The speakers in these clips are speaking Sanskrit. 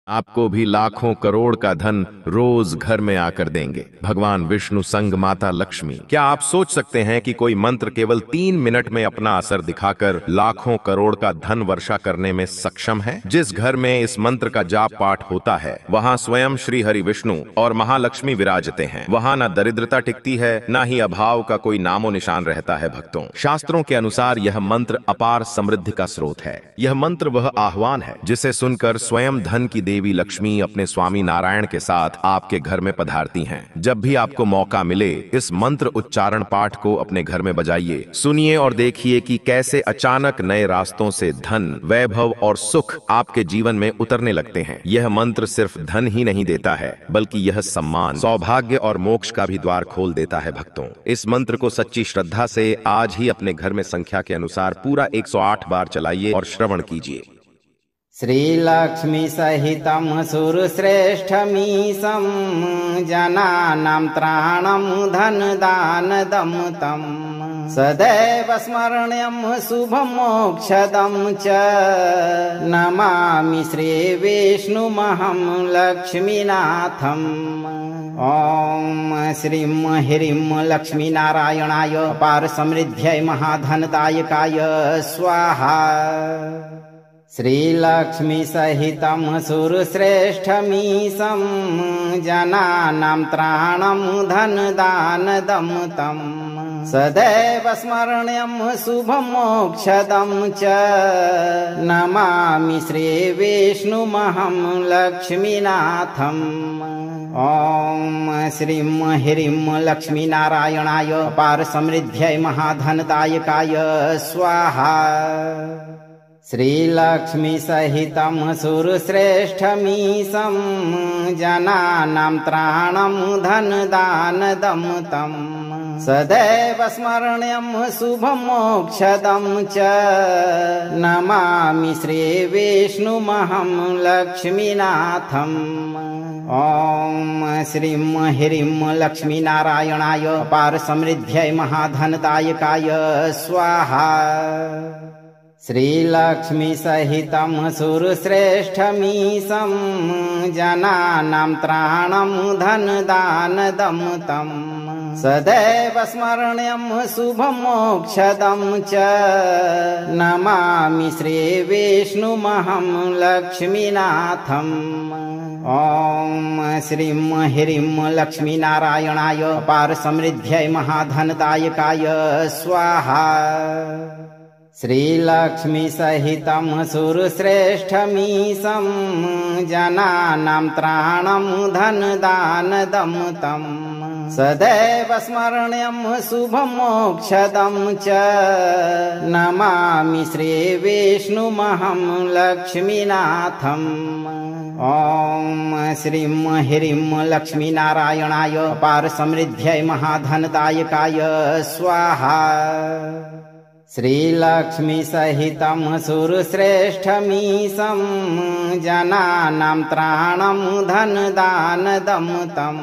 आपको भी लाखों करोड़ का धन रोज घर में आकर देंगे। भगवान विष्णु संग माता लक्ष्मी। क्या आप सोच सकते हैं कि कोई मंत्र केवल 3 मिनट में अपना असर दिखाकर लाखों करोड़ का धन वर्षा करने में सक्षम है? जिस घर में इस मंत्र का जाप पाठ होता है वहाँ स्वयं श्री हरि विष्णु और महालक्ष्मी विराजते हैं। वहाँ न दरिद्रता टिकती है, न ही अभाव का कोई नामो निशान रहता है। भक्तों, शास्त्रों के अनुसार यह मंत्र अपार समृद्धि का स्रोत है। यह मंत्र वह आह्वान है जिसे सुनकर स्वयं धन की देवी लक्ष्मी अपने स्वामी नारायण के साथ आपके घर में पधारती हैं। जब भी आपको मौका मिले इस मंत्र उच्चारण पाठ को अपने घर में बजाइए, सुनिए और देखिए कि कैसे अचानक नए रास्तों से धन, वैभव और सुख आपके जीवन में उतरने लगते हैं। यह मंत्र सिर्फ धन ही नहीं देता है, बल्कि यह सम्मान, सौभाग्य और मोक्ष का भी द्वार खोल देता है। भक्तों, इस मंत्र को सच्ची श्रद्धा से आज ही अपने घर में संख्या के अनुसार पूरा 108 बार चलाइए और श्रवण कीजिए। श्रीलक्ष्मी सहितं सुरश्रेष्ठमीशं जनानां त्राणं धनदानदं तं सदैव स्मरणीयं शुभं मोक्षदं च नमामि श्रीविष्णुमहं लक्ष्मीनाथम्। ॐ श्रीं ह्रीं लक्ष्मीनारायणाय अपार समृद्ध्यै महाधनदायकाय स्वाहा। श्रीलक्ष्मी सहितं सुरश्रेष्ठमीशं जनानां त्राणं धनदानदं तं सदैव स्मरणीयं शुभं मोक्षदं च नमामि श्रीविष्णुमहं लक्ष्मीनाथम्। ॐ श्रीं ह्रीं लक्ष्मीनारायणाय अपार समृद्ध्यै महाधनदायकाय स्वाहा। श्रीलक्ष्मी सहितं सुरश्रेष्ठमीशं जनानां त्राणं धनदानदं तं सदैव स्मरणीयं शुभं मोक्षदं च नमामि श्रीविष्णुमहं लक्ष्मीनाथम्। ॐ श्रीं ह्रीं लक्ष्मीनारायणाय अपार समृद्ध्यै महाधनदायकाय स्वाहा। श्रीलक्ष्मी सहितं सुरश्रेष्ठमीशं जनानां त्राणं धनदानदं तं सदैव स्मरणीयं शुभं मोक्षदं च नमामि श्रीविष्णुमहं लक्ष्मीनाथम्। ॐ श्रीं ह्रीं लक्ष्मीनारायणाय अपार समृद्ध्यै महाधनदायकाय स्वाहा। श्रीलक्ष्मी सहितं सुरश्रेष्ठमीशं जनानां त्राणं धनदानदं तं सदैव स्मरणीयं शुभं मोक्षदं च नमामि श्रीविष्णुमहं लक्ष्मीनाथम्। ॐ श्रीं ह्रीं लक्ष्मीनारायणाय अपार समृद्ध्यै महाधनदायकाय स्वाहा। श्रीलक्ष्मी सहितं सुरश्रेष्ठमीशं जनानां त्राणं धनदानदं तं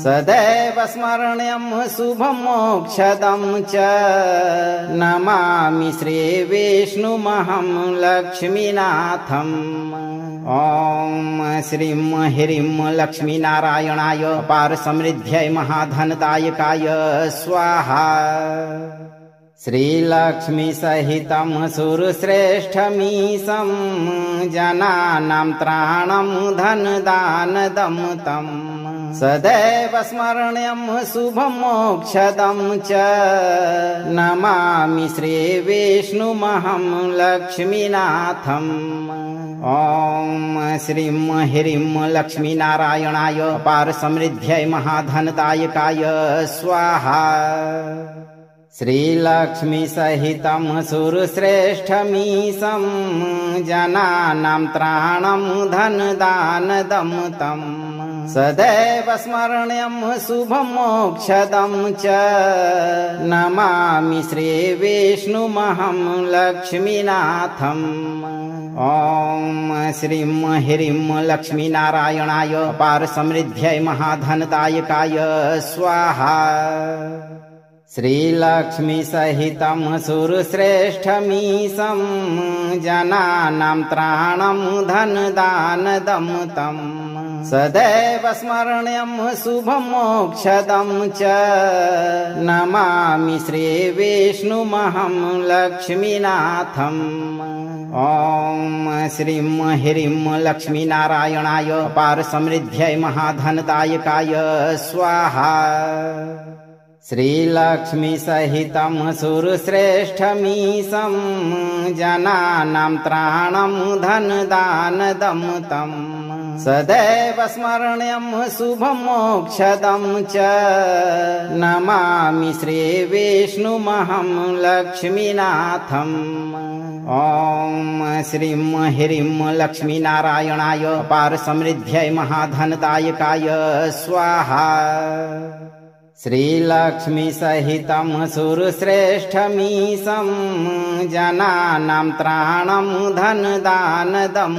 सदैव स्मरणीयं शुभं मोक्षदं च नमामि श्रीविष्णुमहं लक्ष्मीनाथम्। ॐ श्रीं ह्रीं लक्ष्मीनारायणाय अपार समृद्ध्यै महाधनदायकाय स्वाहा। श्रीलक्ष्मी सहितं सुरश्रेष्ठमीशं जनानां त्राणं धनदानदं तं सदैव स्मरणीयं शुभं मोक्षदं च नमामि श्रीविष्णुमहं लक्ष्मीनाथम्। ॐ श्रीं ह्रीं लक्ष्मीनारायणाय अपार समृद्ध्यै महाधनदायकाय स्वाहा। श्रीलक्ष्मी सहितं सुरश्रेष्ठमीशं जनानां त्राणं धनदानदं तं सदैव स्मरणीयं शुभं मोक्षदं च नमामि श्रीविष्णुमहं लक्ष्मीनाथम्। ॐ श्रीं ह्रीं लक्ष्मीनारायणाय अपार समृद्ध्यै महाधनदायकाय स्वाहा। श्रीलक्ष्मीसहितं सुरश्रेष्ठमीशं जनानां त्राणं धनदानदं सदैव स्मरणीयं शुभं मोक्षदं च नमामि श्रीविष्णुमहं लक्ष्मीनाथम्। ॐ श्रीं ह्रीं लक्ष्मीनारायणाय पारसमृद्ध्यै महाधनदायकाय स्वाहा। श्रीलक्ष्मीसहितं सुरश्रेष्ठमीशं जनानां त्राणं धनदानदं सदैव स्मरणीयं शुभं मोक्षदं च नमामि श्रीविष्णुमहं लक्ष्मीनाथम्। ॐ श्रीं ह्रीं लक्ष्मीनारायणाय पारसमृद्ध्यै महाधनदायकाय स्वाहा। श्रीलक्ष्मीसहितं सुरश्रेष्ठमीशं जनानां त्राणं धनदानदं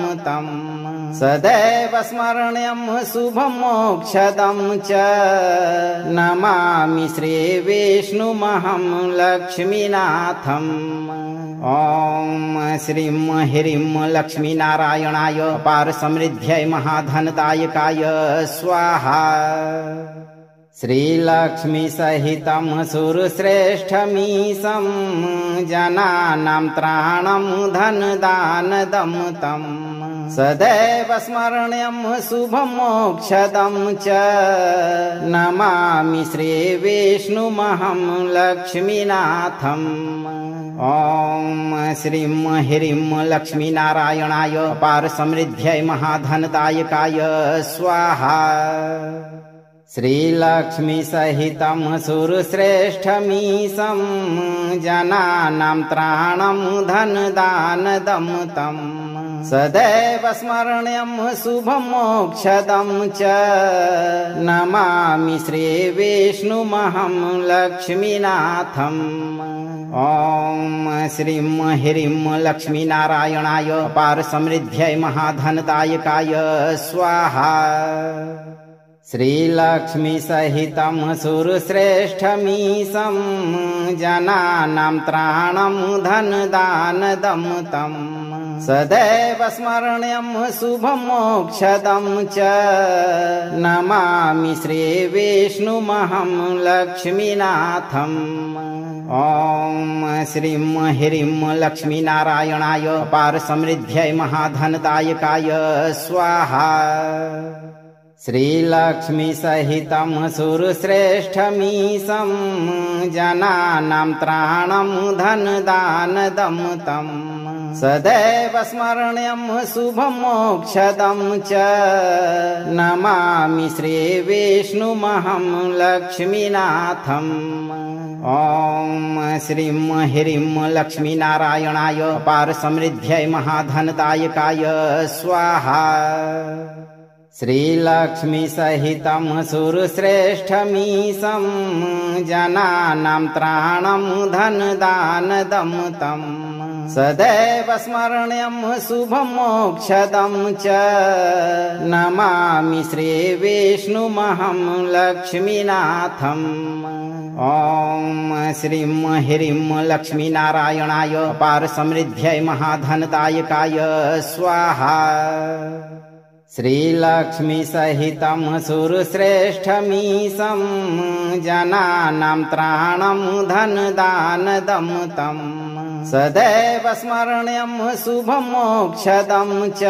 सदैव स्मरणीयं शुभं मोक्षदं च नमामि श्रीविष्णुमहं लक्ष्मीनाथम्। ॐ श्रीं ह्रीं लक्ष्मीनारायणाय पारसमृद्ध्यै महाधनदायकाय स्वाहा। श्रीलक्ष्मीसहितं सुरश्रेष्ठमीशं जनानां त्राणं धनदानदं सदैव स्मरणीयं शुभं मोक्षदं च नमामि श्रीविष्णुमहं लक्ष्मीनाथम्। ॐ श्रीं ह्रीं लक्ष्मीनारायणाय पारसमृद्ध्यै महाधनदायकाय स्वाहा। श्रीलक्ष्मीसहितं सुरश्रेष्ठमीशं जनानां त्राणं धनदानदं सदैव स्मरणीयं शुभं मोक्षदं च नमामि श्रीविष्णुमहं लक्ष्मीनाथम्। ॐ श्रीं ह्रीं लक्ष्मीनारायणाय पारसमृद्ध्यै महाधनदायकाय स्वाहा। श्रीलक्ष्मीसहितं सुरश्रेष्ठमीशं जनानां त्राणं धनदानदं सदैव स्मरणीयं शुभं मोक्षदं च नमामि श्रीविष्णुमहं लक्ष्मीनाथम्। ॐ श्रीं ह्रीं लक्ष्मीनारायणाय पारसमृद्ध्यै महाधनदायकाय स्वाहा। श्रीलक्ष्मीसहितं सुरश्रेष्ठमीशं जनानां त्राणं धनदानदं सदैव स्मरणीयं शुभं मोक्षदं च नमामि श्रीविष्णुमहं लक्ष्मीनाथम्। ॐ श्रीं ह्रीं लक्ष्मीनारायणाय पारसमृद्ध्यै महाधनदायकाय स्वाहा। श्रीलक्ष्मीसहितं सुरश्रेष्ठमीशं जनानां त्राणं धनदानदं सदैव स्मरणीयं शुभं मोक्षदं च नमामि श्रीविष्णुमहं लक्ष्मीनाथम्। ॐ श्रीं ह्रीं लक्ष्मीनारायणाय पारसमृद्ध्यै महाधनदायकाय स्वाहा। श्रीलक्ष्मीसहितं सुरश्रेष्ठमीशं जनानां त्राणं धनदानदं सदैव स्मरणीयं शुभं मोक्षदं च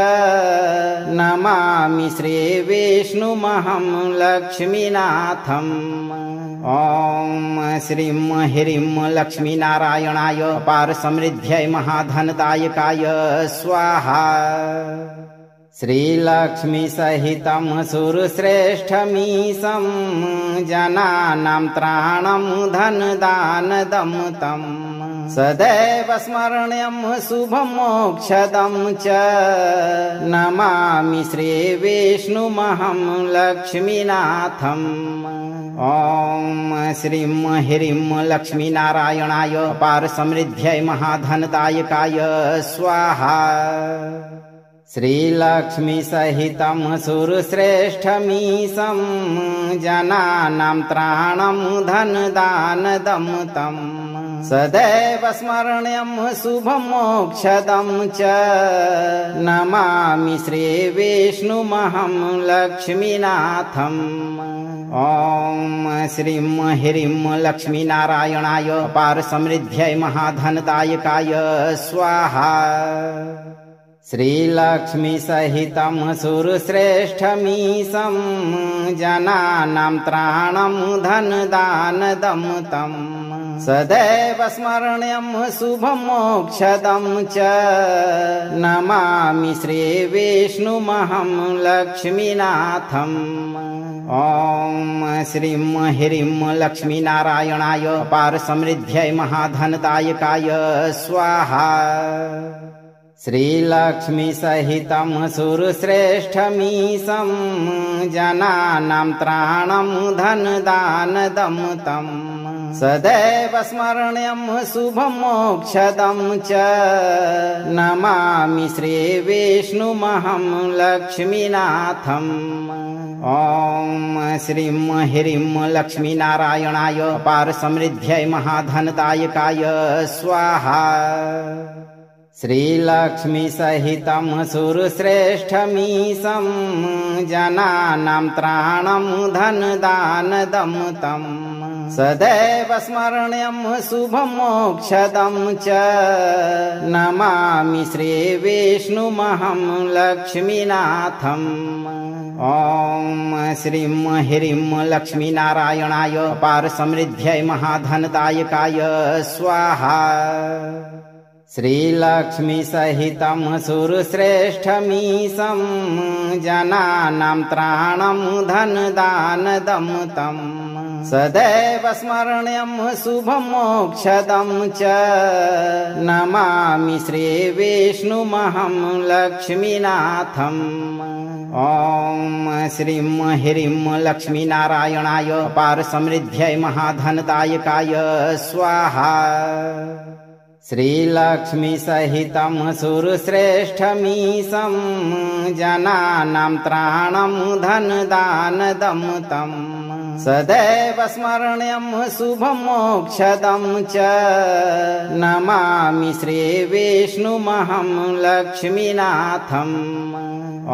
नमामि श्रीविष्णुमहं लक्ष्मीनाथम्। ॐ श्रीं ह्रीं लक्ष्मीनारायणाय पारसमृद्ध्यै महाधनदायकाय स्वाहा। श्रीलक्ष्मीसहितं सुरश्रेष्ठमीशं जनानां त्राणं धनदानदं सदैव स्मरणीयं शुभं मोक्षदं च नमामि श्रीविष्णुमहं लक्ष्मीनाथम्। ॐ श्रीं ह्रीं लक्ष्मीनारायणाय पारसमृद्ध्यै महाधनदायकाय स्वाहा। श्रीलक्ष्मीसहितं सुरश्रेष्ठमीशं जनानां त्राणं धनदानदं तं सदैव स्मरणीयं शुभं मोक्षदं च नमामि श्रीविष्णुमहं लक्ष्मीनाथम्। ॐ श्रीं ह्रीं लक्ष्मीनारायणाय पारसमृद्ध्यै महाधनदायकाय स्वाहा। श्रीलक्ष्मीसहितं सुरश्रेष्ठमीशं जनानां त्राणं धनदानदं तं सदैव स्मरणीयं शुभं मोक्षदं च नमामि श्रीविष्णुमहं लक्ष्मीनाथम्। ॐ श्रीं ह्रीं लक्ष्मीनारायणाय पारसमृद्ध्यै महाधनदायकाय स्वाहा। श्रीलक्ष्मीसहितं सुरश्रेष्ठमीशं जनानां त्राणं धनदानदं तं सदैव स्मरणीयं शुभं मोक्षदं च नमामि श्रीविष्णुमहं लक्ष्मीनाथम्। ॐ श्रीं ह्रीं लक्ष्मीनारायणाय पारसमृद्ध्यै महाधनदायकाय स्वाहा। श्रीलक्ष्मीसहितं सुरश्रेष्ठमीशं जनानां त्राणं धनदानदं तं सदैव स्मरणीयं शुभं मोक्षदं च नमामि श्रीविष्णुमहं लक्ष्मीनाथम्। ॐ श्रीं ह्रीं लक्ष्मीनारायणाय पारसमृद्ध्यै महाधनदायकाय स्वाहा। श्रीलक्ष्मीसहितं सुरश्रेष्ठमीशं जनानां त्राणं धनदानदं तं सदैव स्मरणीयं शुभं मोक्षदं च नमामि श्रीविष्णुमहं लक्ष्मीनाथम्। ॐ श्रीं ह्रीं लक्ष्मीनारायणाय पारसमृद्ध्यै महाधनदायकाय स्वाहा। श्रीलक्ष्मीसहितं सुरश्रेष्ठमीशं जनानां त्राणं धनदानदं तं सदैव स्मरणीयं शुभं मोक्षदं च नमामि श्रीविष्णुमहं लक्ष्मीनाथम्। ॐ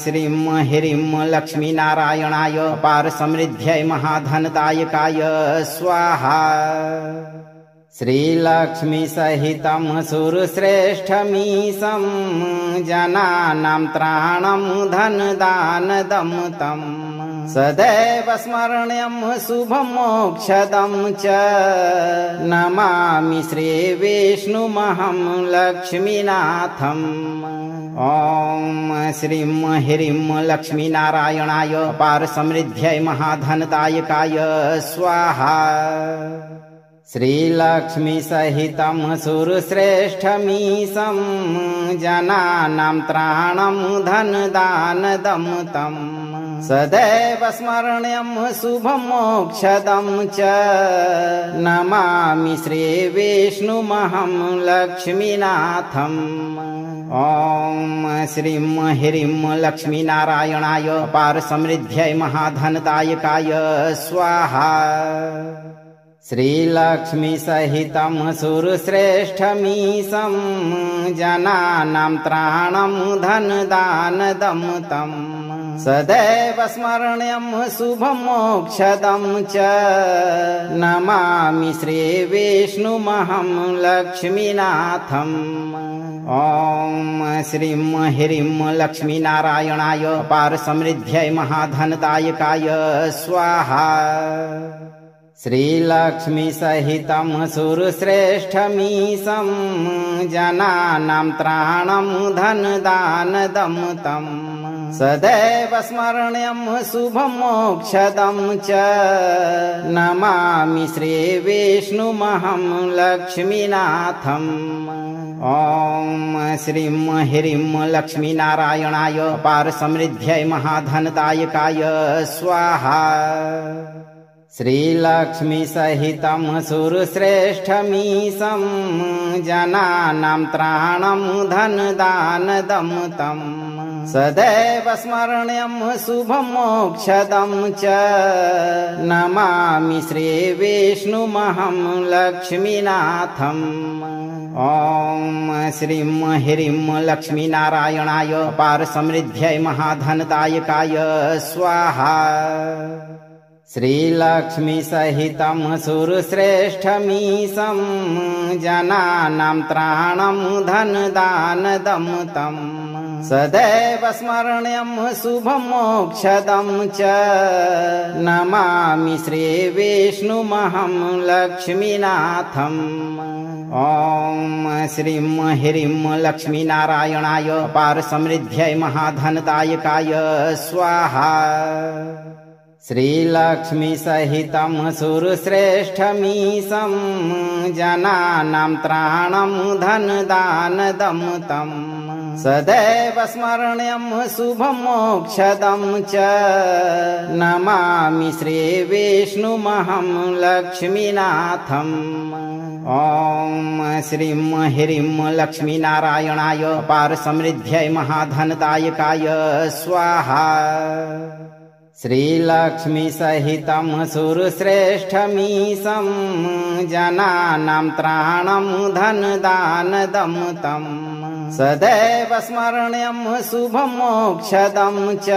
श्रीं ह्रीं लक्ष्मीनारायणाय पारसमृद्ध्यै महाधनदायकाय स्वाहा। श्रीलक्ष्मीसहितं सुरश्रेष्ठमीशं जनानां त्राणं धनदानदं तं सदैव स्मरणीयं शुभं मोक्षदं च नमामि श्रीविष्णुमहं लक्ष्मीनाथम्। ॐ श्रीं ह्रीं लक्ष्मीनारायणाय पारसमृद्ध्यै महाधनदायकाय स्वाहा। श्रीलक्ष्मीसहितं सुरश्रेष्ठमीशं जनानां त्राणं धनदानदं तं सदैव स्मरणीयं शुभं मोक्षदं च नमामि श्रीविष्णुमहं लक्ष्मीनाथम्। ॐ श्रीं ह्रीं लक्ष्मीनारायणाय पारसमृद्ध्यै महाधनदायकाय स्वाहा। श्रीलक्ष्मीसहितं सुरश्रेष्ठमीशं जनानां त्राणं धनदानदं तं सदैव स्मरणीयं शुभं मोक्षदं च नमामि श्रीविष्णुमहं लक्ष्मीनाथम्। ॐ श्रीं ह्रीं लक्ष्मीनारायणाय पारसमृद्ध्यै महाधनदायकाय स्वाहा। श्रीलक्ष्मीसहितं सुरश्रेष्ठमीशं जनानां त्राणं धनदानदं तं सदैव स्मरणीयं शुभं मोक्षदं च नमामि श्रीविष्णुमहं लक्ष्मीनाथम्। ॐ श्रीं ह्रीं लक्ष्मीनारायणाय पारसमृद्ध्यै महाधनदायकाय स्वाहा। श्रीलक्ष्मीसहितं सुरश्रेष्ठमीशं जनानां त्राणं धनदानदं तं सदैव स्मरणीयं शुभं मोक्षदं च नमामि श्रीविष्णुमहं लक्ष्मीनाथम्। ॐ श्रीं ह्रीं लक्ष्मीनारायणाय पारसमृद्ध्यै महाधनदायकाय स्वाहा। श्रीलक्ष्मीसहितं सुरश्रेष्ठमीशं जनानां त्राणं धनदानदं तं सदैव स्मरणीयं शुभं मोक्षदं च नमामि श्रीविष्णुमहं लक्ष्मीनाथम्। ॐ श्रीं ह्रीं लक्ष्मीनारायणाय पारसमृद्ध्यै महाधनदायकाय स्वाहा। श्रीलक्ष्मीसहितं सुरश्रेष्ठमीशं जनानां त्राणं धनदानदं तं सदैव स्मरणीयं शुभं मोक्षदं च नमामि श्रीविष्णुमहं लक्ष्मीनाथम्। ॐ श्रीं ह्रीं लक्ष्मीनारायणाय पारसमृद्ध्यै महाधनदायकाय स्वाहा। श्रीलक्ष्मीसहितं सुरश्रेष्ठमीशं जनानां त्राणं धनदानदं तं सदैव स्मरणीयं शुभं मोक्षदं च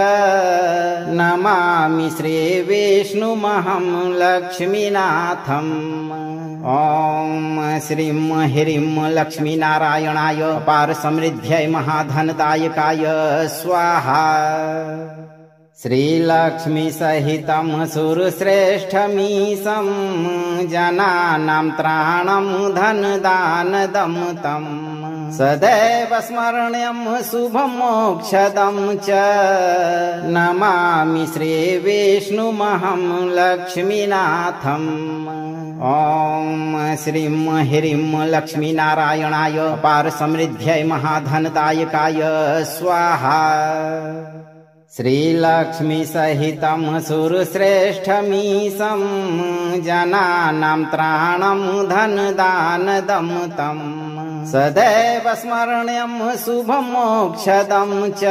नमामि श्रीविष्णुमहं लक्ष्मीनाथम्। ॐ श्रीं ह्रीं लक्ष्मीनारायणाय पारसमृद्ध्यै महाधनदायकाय स्वाहा। श्रीलक्ष्मीसहितं सुरश्रेष्ठमीशं जनानां त्राणं धनदानदं तं सदैव स्मरणीयं शुभं मोक्षदं च नमामि श्रीविष्णुमहं लक्ष्मीनाथम्। ॐ श्रीं ह्रीं लक्ष्मीनारायणाय पारसमृद्ध्यै महाधनदायकाय स्वाहा। श्रीलक्ष्मीसहितं सुरश्रेष्ठमीशं जनानां त्राणं धनदानदं तं सदैव स्मरणीयं शुभं मोक्षदं च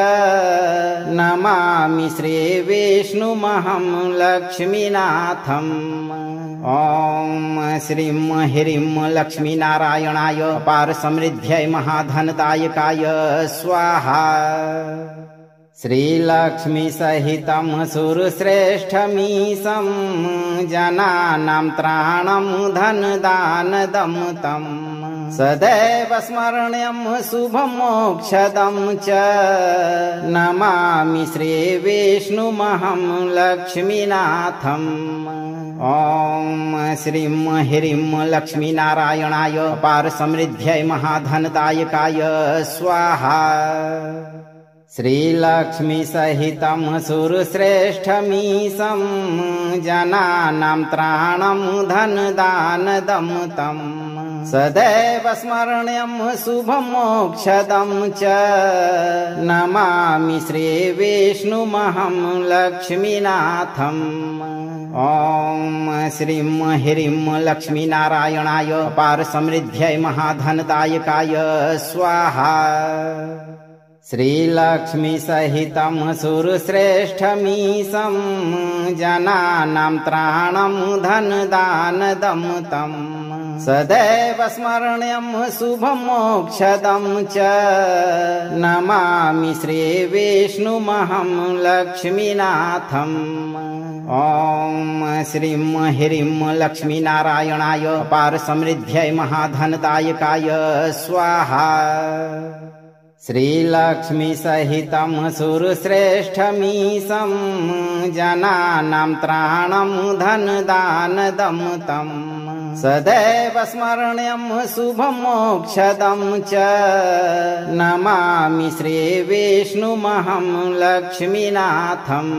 नमामि श्रीविष्णुमहं लक्ष्मीनाथम्। ॐ श्रीं ह्रीं लक्ष्मीनारायणाय पारसमृद्ध्यै महाधनदायकाय स्वाहा। श्रीलक्ष्मीसहितं सुरश्रेष्ठमीशं जनानां त्राणं धनदानदं तं सदैव स्मरणीयं शुभं मोक्षदं च नमामि श्रीविष्णुमहं लक्ष्मीनाथम्। ॐ श्रीं ह्रीं लक्ष्मीनारायणाय पारसमृद्ध्यै महाधनदायकाय स्वाहा। श्रीलक्ष्मीसहितं सुरश्रेष्ठमीशं जनानां त्राणं धनदानदं तं सदैव स्मरणीयं शुभं मोक्षदं च नमामि श्रीविष्णुमहं लक्ष्मीनाथम्। ॐ श्रीं ह्रीं लक्ष्मीनारायणाय पारसमृद्ध्यै महाधनदायकाय स्वाहा। श्रीलक्ष्मीसहितं सुरश्रेष्ठमीशं जनानां त्राणं धनदानदं तं सदैव स्मरणीयं शुभं मोक्षदं च नमामि श्रीविष्णुमहं लक्ष्मीनाथम्। ॐ श्रीं ह्रीं लक्ष्मीनारायणाय पारसमृद्ध्यै महाधनदायकाय स्वाहा। श्रीलक्ष्मीसहितं सुरश्रेष्ठमीशं जनानां त्राणं धनदानदं तं सदैव स्मरणीयं शुभं मोक्षदं च नमामि श्रीविष्णुमहं लक्ष्मीनाथम्।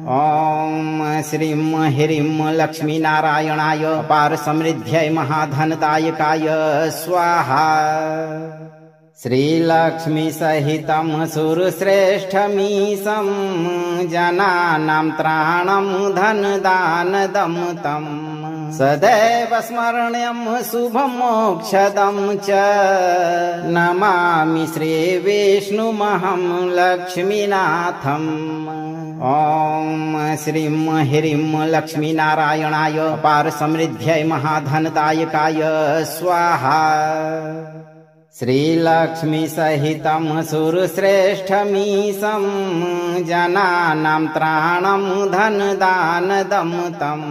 ॐ श्रीं ह्रीं लक्ष्मीनारायणाय पारसमृद्ध्यै महाधनदायकाय स्वाहा। श्रीलक्ष्मीसहितं सुरश्रेष्ठमीशं जनानां त्राणं धनदानदं तं सदैव स्मरणीयं शुभं मोक्षदं च नमामि श्रीविष्णुमहं लक्ष्मीनाथम्। ॐ श्रीं ह्रीं लक्ष्मीनारायणाय पारसमृद्ध्यै महाधनदायकाय स्वाहा। श्रीलक्ष्मीसहितं सुरश्रेष्ठमीशं जनानां त्राणं धनदानदं तं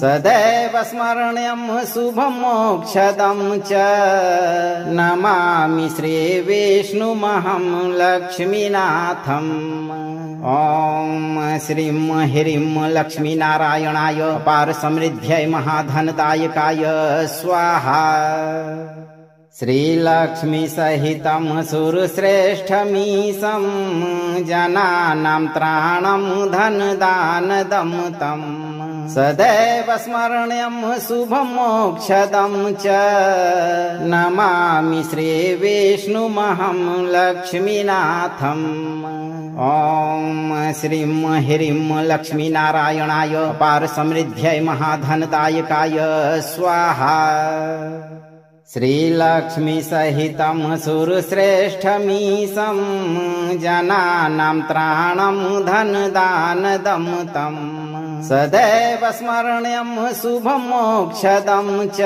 सदैव स्मरणीयं शुभं मोक्षदं च नमामि श्रीविष्णुमहं लक्ष्मीनाथम्। ॐ श्रीं ह्रीं लक्ष्मीनारायणाय पारसमृद्ध्यै महाधनदायकाय स्वाहा। श्रीलक्ष्मीसहितं सुरश्रेष्ठमीशं जनानां त्राणं धनदानदं तं सदैव स्मरणीयं शुभं मोक्षदं च नमामि श्रीविष्णुमहं लक्ष्मीनाथम्। ॐ श्रीं ह्रीं लक्ष्मीनारायणाय पारसमृद्ध्यै महाधनदायकाय स्वाहा। श्रीलक्ष्मीसहितं सुरश्रेष्ठमीशं जनानां त्राणं धनदानदं तं सदैव स्मरणीयं शुभं मोक्षदं च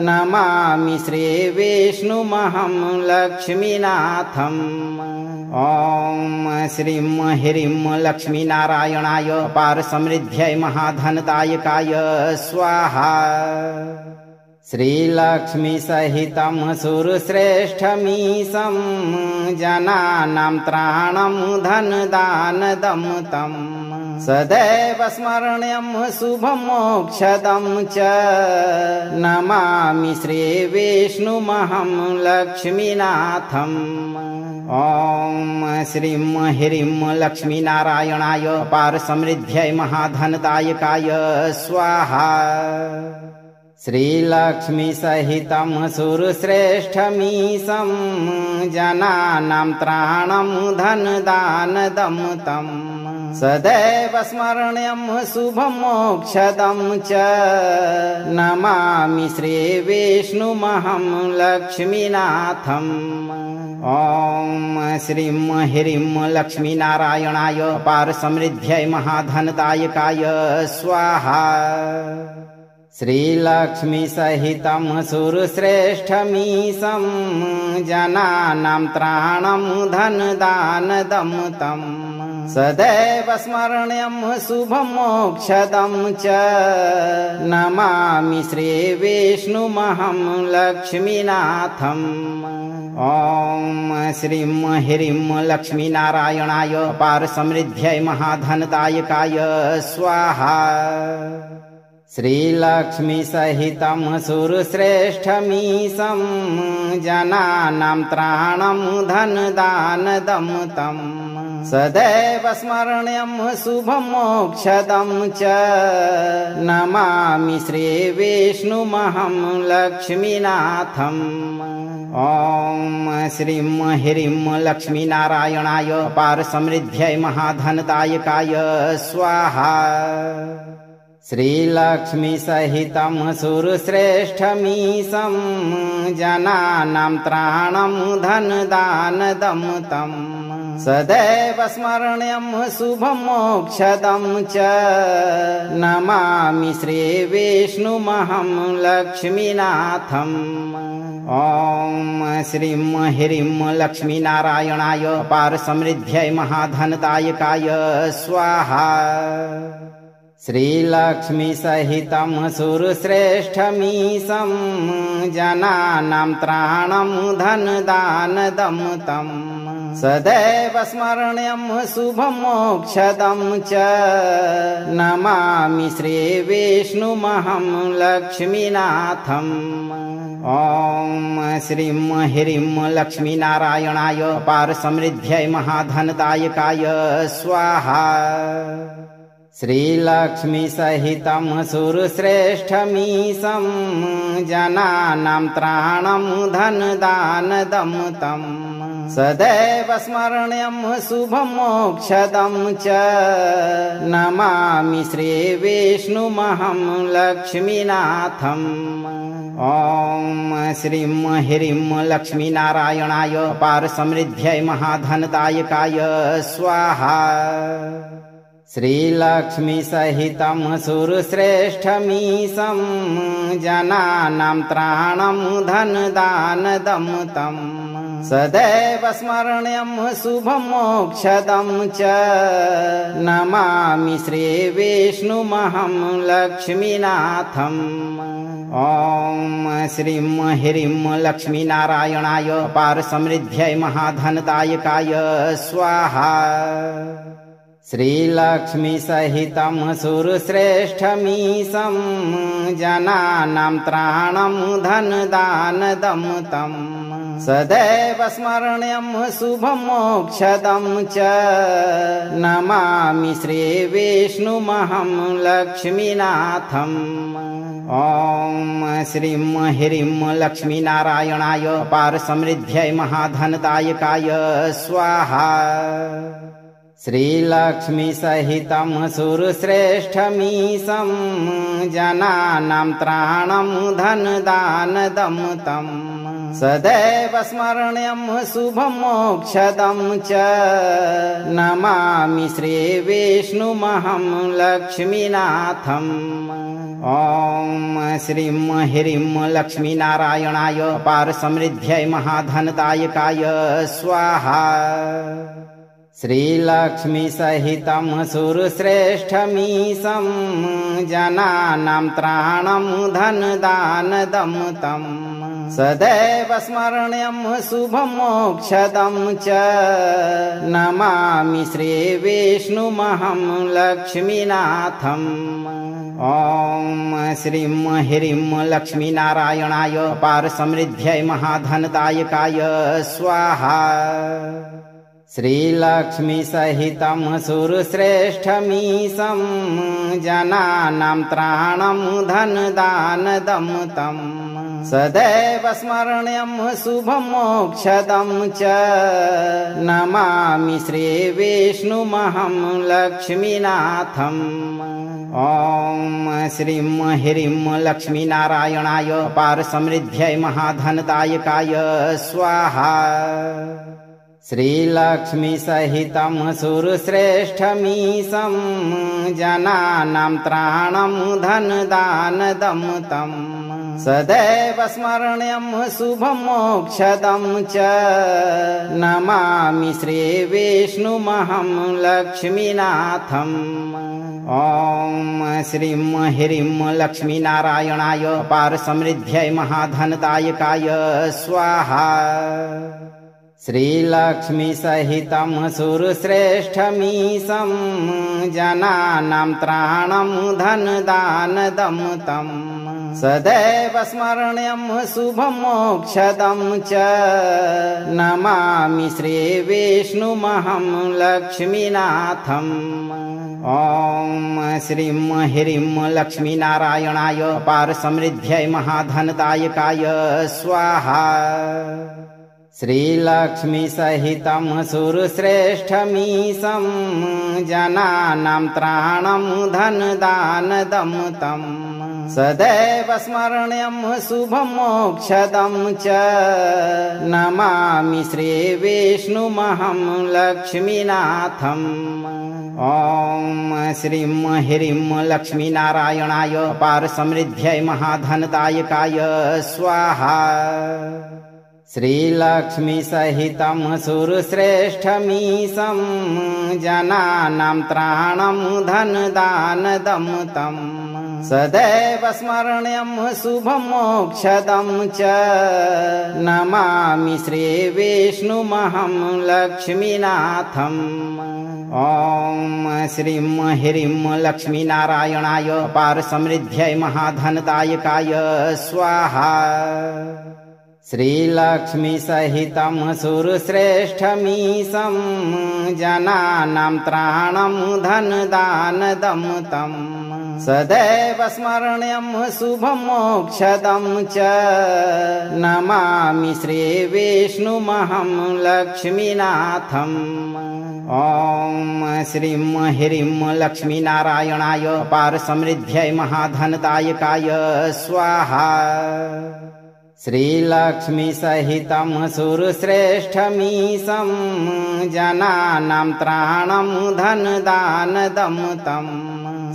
नमामि श्रीविष्णुमहं लक्ष्मीनाथम्। ॐ श्रीं ह्रीं लक्ष्मीनारायणाय पारसमृद्ध्यै महाधनदायकाय स्वाहा। श्रीलक्ष्मीसहितं सुरश्रेष्ठमीशं जनानां त्राणं धनदानदं तं सदैव स्मरणीयं शुभं मोक्षदं च नमामि श्रीविष्णुमहं लक्ष्मीनाथम्। ॐ श्रीं ह्रीं लक्ष्मीनारायणाय पारसमृद्ध्यै महाधनदायकाय स्वाहा। श्रीलक्ष्मीसहितं सुरश्रेष्ठमीशं जनानां त्राणं धनदानदं तं सदैव स्मरणीयं शुभं मोक्षदं च नमामि श्रीविष्णुमहं लक्ष्मीनाथम्। ॐ श्रीं ह्रीं लक्ष्मीनारायणाय पारसमृद्ध्यै महाधनदायकाय स्वाहा। श्रीलक्ष्मीसहितं सुरश्रेष्ठमीशं जनानां त्राणं धनदानदं तं सदैव स्मरणीयं शुभं मोक्षदं च नमामि श्रीविष्णुमहं लक्ष्मीनाथम्। ॐ श्रीं ह्रीं लक्ष्मीनारायणाय पारसमृद्ध्यै महाधनदायकाय स्वाहा। श्रीलक्ष्मीसहितं सुरश्रेष्ठमीशं जनानां त्राणं धनदानदं तं सदैव स्मरणीयं शुभं मोक्षदं च नमामि श्रीविष्णुमहं लक्ष्मीनाथम्। ॐ श्रीं ह्रीं लक्ष्मीनारायणाय पारसमृद्ध्यै महाधनदायकाय स्वाहा। श्रीलक्ष्मीसहितं सुरश्रेष्ठमीशं जनानां त्राणं धनदानदं तं सदैव स्मरणीयं शुभं मोक्षदं च नमामि श्रीविष्णुमहं लक्ष्मीनाथम्। ॐ श्रीं ह्रीं लक्ष्मीनारायणाय पारसमृद्ध्यै महाधनदायकाय स्वाहा। श्रीलक्ष्मीसहितं सुरश्रेष्ठमीशं जनानां त्राणं धनदानदं तं सदैव स्मरणीयं शुभं मोक्षदं च नमामि श्रीविष्णुमहं लक्ष्मीनाथम्। ॐ श्रीं ह्रीं लक्ष्मीनारायणाय पारसमृद्ध्यै महाधनदायकाय स्वाहा। श्रीलक्ष्मीसहितं सुरश्रेष्ठमीशं जनानां त्राणं धनदानदं तं सदैव स्मरणीयं शुभं मोक्षदं च नमामि श्रीविष्णुमहं लक्ष्मीनाथम्। ॐ श्रीं ह्रीं लक्ष्मीनारायणाय पारसमृद्ध्यै महाधनदायकाय स्वाहा। श्रीलक्ष्मीसहितं सुरश्रेष्ठमीशं जनानां त्राणं धनदानदं तं सदैव स्मरणीयं शुभं मोक्षदं च नमामि श्रीविष्णुमहं लक्ष्मीनाथम्। ॐ श्रीं ह्रीं लक्ष्मीनारायणाय पारसमृद्ध्यै महाधनदायकाय स्वाहा। श्रीलक्ष्मीसहितं सुरश्रेष्ठमीशं जनानां त्राणं धनदानदं तं सदैव स्मरणीयं शुभं मोक्षदं च नमामि श्रीविष्णुमहं लक्ष्मीनाथम्। ॐ श्रीं ह्रीं लक्ष्मीनारायणाय पारसमृद्ध्यै महाधनदायकाय स्वाहा। श्रीलक्ष्मीसहितं सुरश्रेष्ठमीशं जनानां त्राणं धनदानदं तं सदैव स्मरणीयं शुभं मोक्षदं च नमामि श्रीविष्णुमहं लक्ष्मीनाथम्। ॐ श्रीं ह्रीं लक्ष्मीनारायणाय पारसमृद्ध्यै महाधनदायकाय स्वाहा। श्रीलक्ष्मीसहितं सुरश्रेष्ठमीशं जनानां त्राणं धनदानदं तं सदैव स्मरणीयं शुभं मोक्षदं च नमामि श्रीविष्णुमहं लक्ष्मीनाथम्। ॐ श्रीं ह्रीं लक्ष्मीनारायणाय पारसमृद्ध्यै महाधनदायकाय स्वाहा। श्रीलक्ष्मीसहितं सुरश्रेष्ठमीशं जनानां त्राणं धनदानदं तं सदैव स्मरणीयं शुभं मोक्षदं च नमामि श्रीविष्णुमहं लक्ष्मीनाथम्। ॐ श्रीं ह्रीं लक्ष्मीनारायणाय पारसमृद्ध्यै महाधनदायकाय स्वाहा। श्रीलक्ष्मीसहितं सुरश्रेष्ठमीशं जनानां त्राणं धनदानदं तं सदैव स्मरणीयं शुभं मोक्षदं च नमामि श्रीविष्णुमहं लक्ष्मीनाथम्। ॐ श्रीं ह्रीं लक्ष्मीनारायणाय पारसमृद्ध्यै महाधनदायकाय स्वाहा। श्रीलक्ष्मीसहितं सुरश्रेष्ठमीशं जनानां त्राणं धनदानदं तं सदैव स्मरणीयं शुभं मोक्षदं च नमामि श्रीविष्णुमहं लक्ष्मीनाथम्। ॐ श्रीं ह्रीं लक्ष्मीनारायणाय पारसमृद्ध्यै महाधनदायकाय स्वाहा। श्रीलक्ष्मीसहितं सुरश्रेष्ठमीशं जनानां त्राणं धनदानदं तं सदैव स्मरणीयं शुभं मोक्षदं च नमामि श्रीविष्णुमहं लक्ष्मीनाथम्। ॐ श्रीं ह्रीं लक्ष्मीनारायणाय पारसमृद्ध्यै महाधनदायकाय स्वाहा। श्रीलक्ष्मीसहितं सुरश्रेष्ठमीशं जनानां त्राणं धनदानदं तं सदैव स्मरणीयं शुभं मोक्षदं च नमामि श्रीविष्णुमहं लक्ष्मीनाथम्। ॐ श्रीं ह्रीं लक्ष्मीनारायणाय पारसमृद्ध्यै महाधनदायकाय स्वाहा। श्रीलक्ष्मीसहितं सुरश्रेष्ठमीशं जनानां त्राणं धनदानदं तं सदैव स्मरणीयं शुभं मोक्षदं च नमामि श्रीविष्णुमहं लक्ष्मीनाथम्। ॐ श्रीं ह्रीं लक्ष्मीनारायणाय पारसमृद्ध्यै महाधनदायकाय स्वाहा। श्रीलक्ष्मीसहितं सुरश्रेष्ठमीशं जनानां त्राणं धनदानदं तं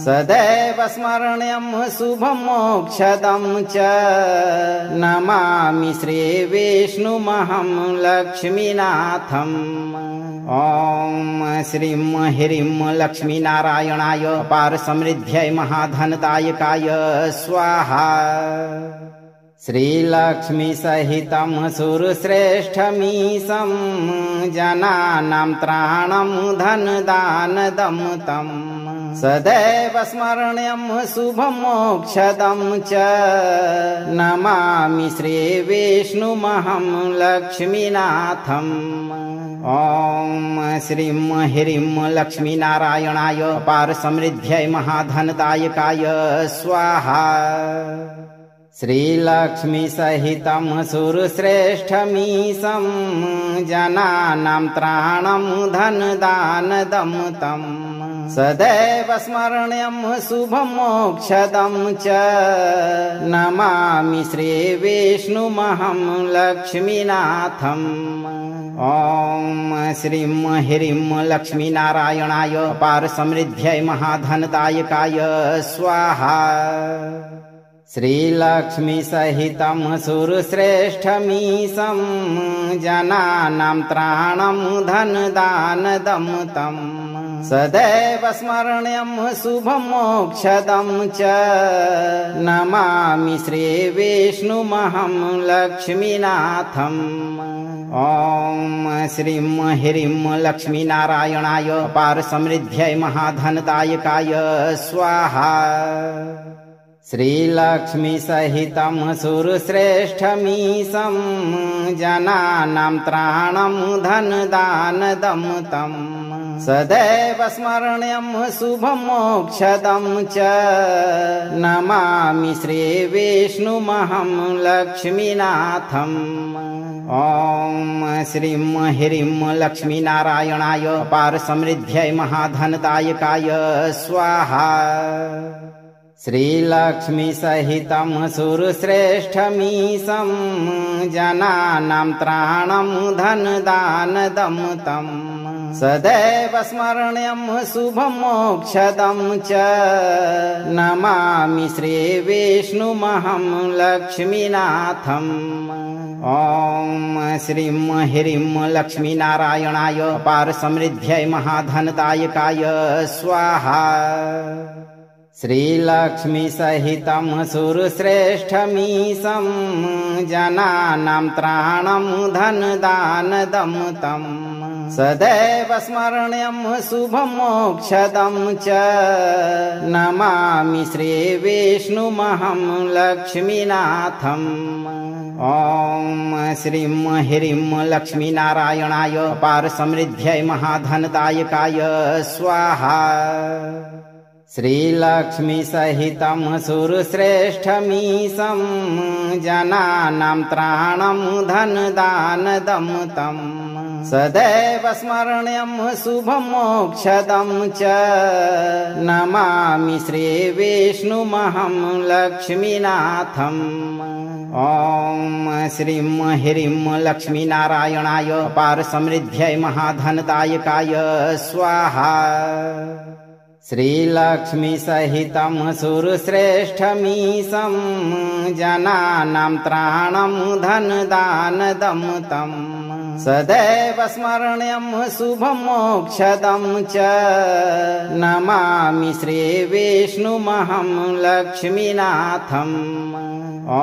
सदैव स्मरणीयं शुभं मोक्षदं च नमामि श्रीविष्णुमहं लक्ष्मीनाथम्। ॐ श्रीं ह्रीं लक्ष्मीनारायणाय पारसमृद्ध्यै महाधनदायकाय स्वाहा। श्रीलक्ष्मीसहितं सुरश्रेष्ठमीशं जनानां त्राणं धनदानदं तं सदैव स्मरणीयं शुभं मोक्षदं च नमामि श्रीविष्णुमहं लक्ष्मीनाथम्। ॐ श्रीं ह्रीं लक्ष्मीनारायणाय पारसमृद्ध्यै महाधनदायकाय स्वाहा। श्रीलक्ष्मीसहितं सुरश्रेष्ठमीशं जनानां त्राणं धनदानदं तं सदैव स्मरणीयं शुभं मोक्षदं च नमामि श्रीविष्णुमहं लक्ष्मीनाथम्। ॐ श्रीं ह्रीं लक्ष्मीनारायणाय पारसमृद्ध्यै महाधनदायकाय स्वाहा। श्रीलक्ष्मीसहितं सुरश्रेष्ठमीशं जनानां त्राणं धनदानदं तं सदैव स्मरणीयं शुभं मोक्षदं च नमामि श्रीविष्णुमहं लक्ष्मीनाथम्। ॐ श्रीं ह्रीं लक्ष्मीनारायणाय पारसमृद्ध्यै महाधनदायकाय स्वाहा। श्रीलक्ष्मीसहितं सुरश्रेष्ठमीशं जनानां त्राणं धनदानदं तं सदैव स्मरणीयं शुभं मोक्षदं च नमामि श्रीविष्णुमहं लक्ष्मीनाथम्। ॐ श्रीं ह्रीं लक्ष्मीनारायणाय पारसमृद्ध्यै महाधनदायकाय स्वाहा। श्रीलक्ष्मीसहितं सुरश्रेष्ठमीशं जनानां त्राणं धनदानदं तं सदैव स्मरणीयं शुभं मोक्षदं च नमामि श्रीविष्णुमहं लक्ष्मीनाथम्। ॐ श्रीं ह्रीं लक्ष्मीनारायणाय पारसमृद्ध्यै महाधनदायकाय स्वाहा। श्रीलक्ष्मीसहितं सुरश्रेष्ठमीशं जनानां त्राणं धनदानदं तं सदैव स्मरणीयं शुभं मोक्षदं च नमामि श्रीविष्णुमहं लक्ष्मीनाथम्। ॐ श्रीं ह्रीं लक्ष्मीनारायणाय पारसमृद्ध्यै महाधनदायकाय स्वाहा। श्रीलक्ष्मीसहितं सुरश्रेष्ठमीशं जनानां त्राणं धनदानदं तं सदैव स्मरणीयं शुभं मोक्षदं च नमामि श्रीविष्णुमहं लक्ष्मीनाथम्। ॐ श्रीं ह्रीं लक्ष्मीनारायणाय पारसमृद्ध्यै महाधनदायकाय स्वाहा। श्रीलक्ष्मीसहितं सुरश्रेष्ठमीशं जनानां त्राणं धनदानदं तं सदैव स्मरणीयं शुभं मोक्षदं च नमामि श्रीविष्णुमहं लक्ष्मीनाथम्। ॐ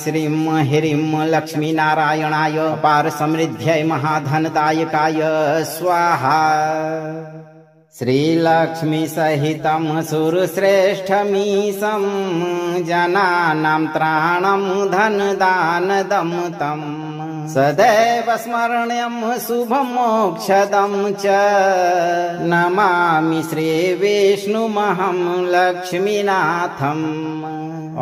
श्रीं ह्रीं लक्ष्मीनारायणाय पारसमृद्ध्यै महाधनदायकाय स्वाहा। श्रीलक्ष्मीसहितं सुरश्रेष्ठमीशं जनानां त्राणं धनदानदं तं सदैव स्मरणीयं शुभं मोक्षदं च नमामि श्रीविष्णुमहं लक्ष्मीनाथम्।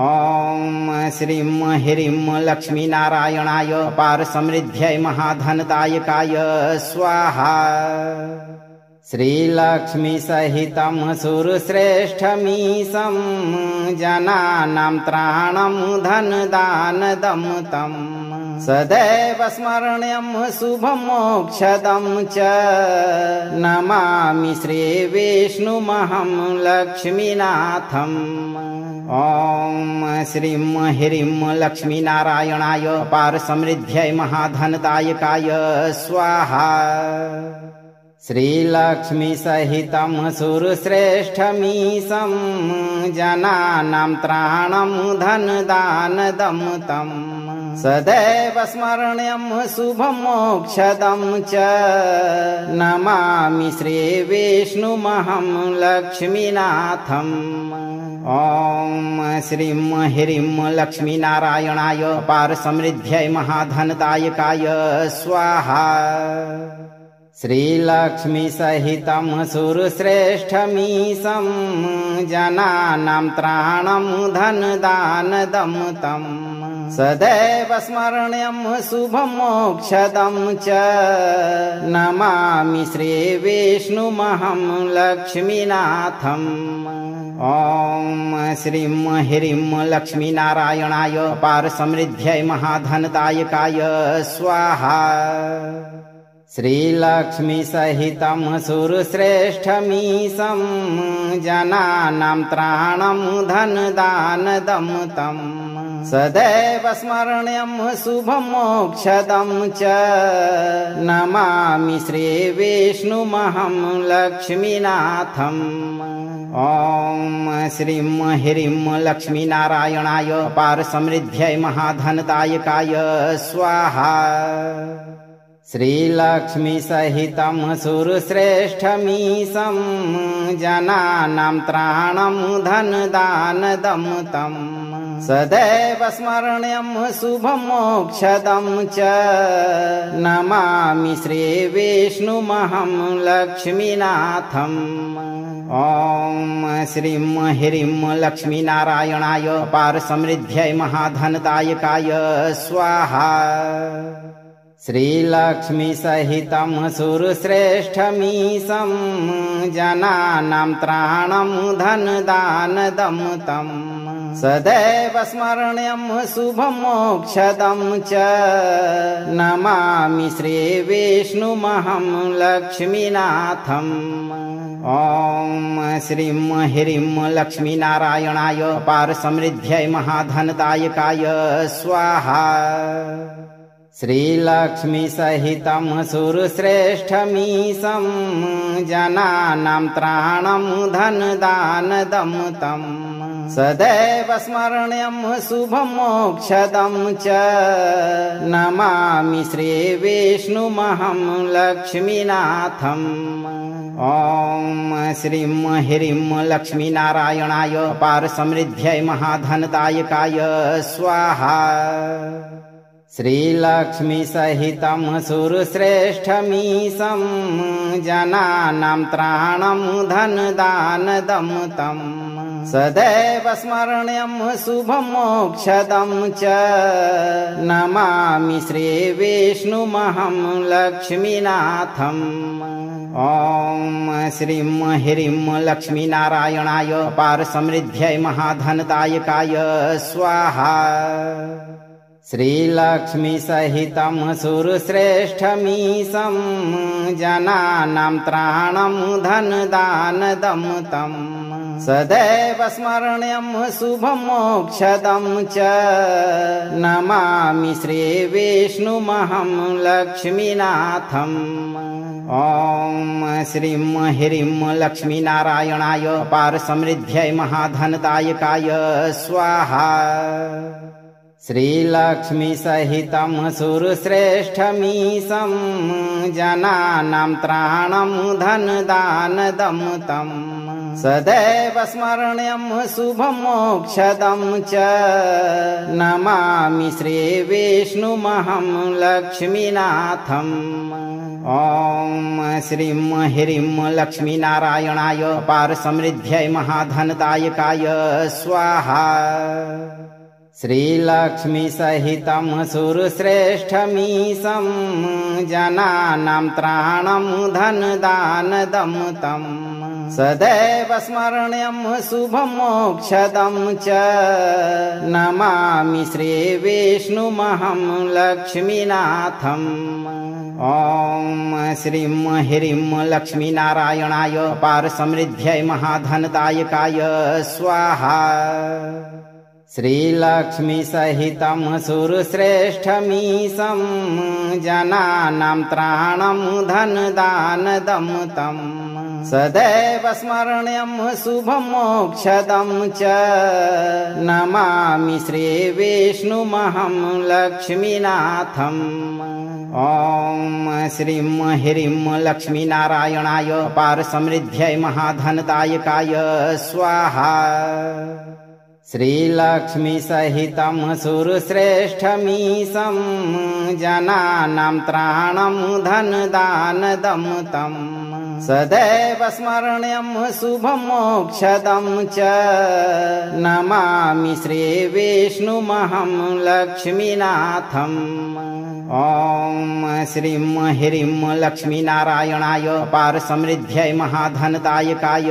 ॐ श्रीं ह्रीं लक्ष्मीनारायणाय पारसमृद्ध्यै महाधनदायकाय स्वाहा। श्रीलक्ष्मीसहितं सुरश्रेष्ठमीशं जनानां त्राणं धनदानदं तं सदैव स्मरणीयं शुभं मोक्षदं च नमामि श्रीविष्णुमहं लक्ष्मीनाथम्। ॐ श्रीं ह्रीं लक्ष्मीनारायणाय पारसमृद्ध्यै महाधनदायकाय स्वाहा। श्रीलक्ष्मीसहितं सुरश्रेष्ठमीशं जनानां त्राणं धनदानदं तं सदैव स्मरणीयं शुभं मोक्षदं च नमामि श्रीविष्णुमहं लक्ष्मीनाथम्। ॐ श्रीं ह्रीं लक्ष्मीनारायणाय पारसमृद्ध्यै महाधनदायकाय स्वाहा। श्रीलक्ष्मीसहितं सुरश्रेष्ठमीशं जनानां त्राणं धनदानदं तं सदैव स्मरणीयं शुभं मोक्षदं च नमामि श्रीविष्णुमहं लक्ष्मीनाथम्। ॐ श्रीं ह्रीं लक्ष्मीनारायणाय पारसमृद्ध्यै महाधनदायकाय स्वाहा। श्रीलक्ष्मीसहितं सुरश्रेष्ठमीशं जनानां त्राणं धनदानदं तं सदैव स्मरणीयं शुभं मोक्षदं च नमामि श्रीविष्णुमहं लक्ष्मीनाथम्। ॐ श्रीं ह्रीं लक्ष्मीनारायणाय पारसमृद्ध्यै महाधनदायकाय स्वाहा। श्रीलक्ष्मीसहितं सुरश्रेष्ठमीशं जनानां त्राणं धनदानदं तं सदैव स्मरणीयं शुभं मोक्षदं च नमामि श्रीविष्णुमहं लक्ष्मीनाथम्। ॐ श्रीं ह्रीं लक्ष्मीनारायणाय पारसमृद्ध्यै महाधनदायकाय स्वाहा। श्रीलक्ष्मीसहितं सुरश्रेष्ठमीशं जनानां त्राणं धनदानदं तं सदैव स्मरणीयं शुभं मोक्षदं च नमामि श्रीविष्णुमहं लक्ष्मीनाथम्। ॐ श्रीं ह्रीं लक्ष्मीनारायणाय पारसमृद्ध्यै महाधनदायकाय स्वाहा। श्रीलक्ष्मीसहितं सुरश्रेष्ठमीशं जनानां त्राणं धनदानदं तं सदैव स्मरणीयं शुभं मोक्षदं च नमामि श्रीविष्णुमहं लक्ष्मीनाथम्। ॐ श्रीं ह्रीं लक्ष्मीनारायणाय पारसमृद्ध्यै महाधनदायकाय स्वाहा। श्रीलक्ष्मीसहितं सुरश्रेष्ठमीशं जनानां त्राणं धनदानदं तं सदैव स्मरणीयं शुभं मोक्षदं च नमामि श्रीविष्णुमहं लक्ष्मीनाथम्। ॐ श्रीं ह्रीं लक्ष्मीनारायणाय पारसमृद्ध्यै महाधनदायकाय स्वाहा। श्रीलक्ष्मीसहितं सुरश्रेष्ठमीशं जनानां त्राणं धनदानदं तं सदैव स्मरणीयं शुभं मोक्षदं च नमामि श्रीविष्णुमहं लक्ष्मीनाथम्। ॐ श्रीं ह्रीं लक्ष्मीनारायणाय पारसमृद्ध्यै महाधनदायकाय स्वाहा। श्रीलक्ष्मीसहितं सुरश्रेष्ठमीशं जनानां त्राणं धनदानदं तं सदैव स्मरणीयं शुभं मोक्षदं च नमामि श्रीविष्णुमहं लक्ष्मीनाथम्। ॐ श्रीं ह्रीं लक्ष्मीनारायणाय पारसमृद्ध्यै महाधनदायकाय स्वाहा। श्रीलक्ष्मीसहितं सुरश्रेष्ठमीशं जनानां त्राणं धनदानदं तं सदैव स्मरणीयं शुभं मोक्षदं च नमामि श्रीविष्णुमहं लक्ष्मीनाथम्। ॐ श्रीं ह्रीं लक्ष्मीनारायणाय पारसमृद्ध्यै महाधनदायकाय स्वाहा। श्रीलक्ष्मीसहितं सुरश्रेष्ठमीशं जनानां त्राणं धनदानदं तं सदैव स्मरणीयं शुभं मोक्षदं च नमामि श्रीविष्णुमहं लक्ष्मीनाथम्। ॐ श्रीं ह्रीं लक्ष्मीनारायणाय पारसमृद्ध्यै महाधनदायकाय स्वाहा। श्रीलक्ष्मीसहितं सुरश्रेष्ठमीशं जनानां त्राणं धनदानदं तं सदैव स्मरणीयं शुभं मोक्षदं च नमामि श्रीविष्णुमहं लक्ष्मीनाथम्। ॐ श्रीं ह्रीं लक्ष्मीनारायणाय पारसमृद्ध्यै महाधनदायकाय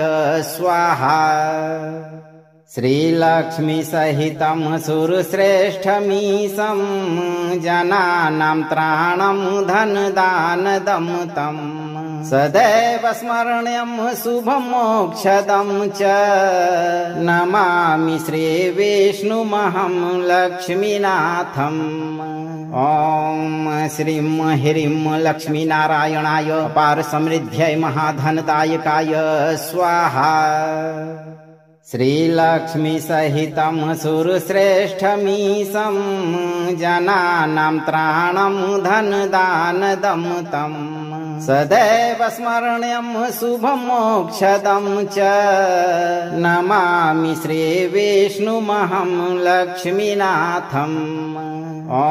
स्वाहा। श्रीलक्ष्मीसहितं सुरश्रेष्ठमीशं जनानां त्राणं धनदानदं तं सदैव स्मरणीयं शुभं मोक्षदं च नमामि श्रीविष्णुमहं लक्ष्मीनाथम्। ॐ श्रीं ह्रीं लक्ष्मीनारायणाय पारसमृद्ध्यै महाधनदायकाय स्वाहा। श्रीलक्ष्मीसहितं सुरश्रेष्ठमीशं जनानां त्राणं धनदानदं तं सदैव स्मरणीयं शुभं मोक्षदं च नमामि श्रीविष्णुमहं लक्ष्मीनाथम्। ॐ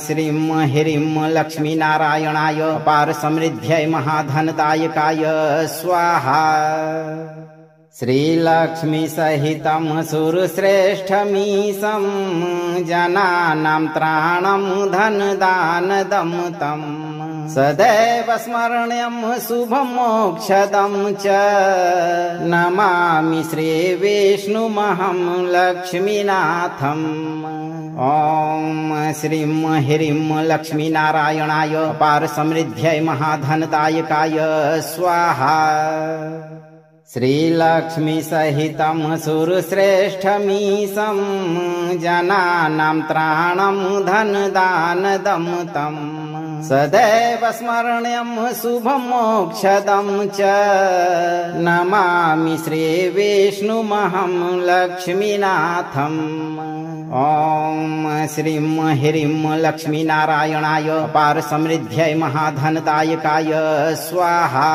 श्रीं ह्रीं लक्ष्मीनारायणाय पारसमृद्ध्यै महाधनदायकाय स्वाहा। श्रीलक्ष्मीसहितं सुरश्रेष्ठमीशं जनानां त्राणं धनदानदं तं सदैव स्मरणीयं शुभं मोक्षदं च नमामि श्रीविष्णुमहं लक्ष्मीनाथम्। ॐ श्रीं ह्रीं लक्ष्मीनारायणाय पारसमृद्ध्यै महाधनदायकाय स्वाहा। श्रीलक्ष्मीसहितं सुरश्रेष्ठमीशं जनानां त्राणं धनदानदं तं सदैव स्मरणीयं शुभं मोक्षदं च नमामि श्रीविष्णुमहं लक्ष्मीनाथम्। ॐ श्रीं ह्रीं लक्ष्मीनारायणाय पारसमृद्ध्यै महाधनदायकाय स्वाहा।